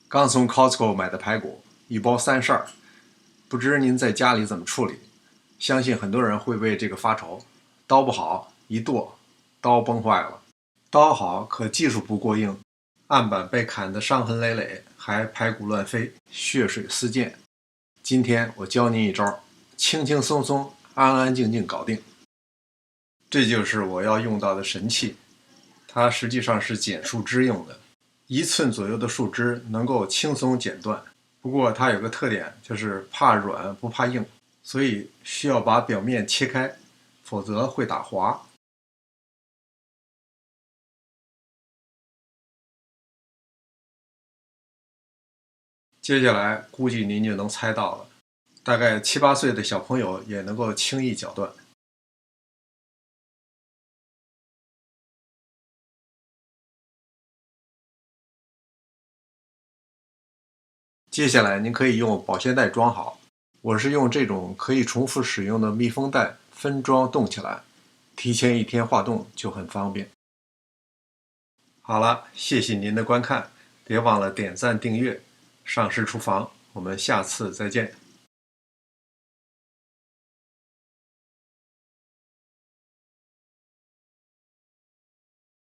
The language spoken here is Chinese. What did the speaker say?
刚从 Costco 买的排骨，一包32，不知您在家里怎么处理？相信很多人会为这个发愁。刀不好，一剁，刀崩坏了；刀好，可技术不过硬，案板被砍得伤痕累累，还排骨乱飞，血水四溅。今天我教您一招，轻轻松松、安安静静搞定。这就是我要用到的神器，它实际上是剪树枝用的，1寸左右的树枝能够轻松剪断。不过它有个特点，就是怕软不怕硬，所以需要把表面切开，否则会打滑。接下来估计您就能猜到了，大概7、8岁的小朋友也能够轻易绞断。接下来您可以用保鲜袋装好，我是用这种可以重复使用的密封袋分装冻起来，提前1天化冻就很方便。好了，谢谢您的观看，别忘了点赞订阅。上师厨房，我们下次再见。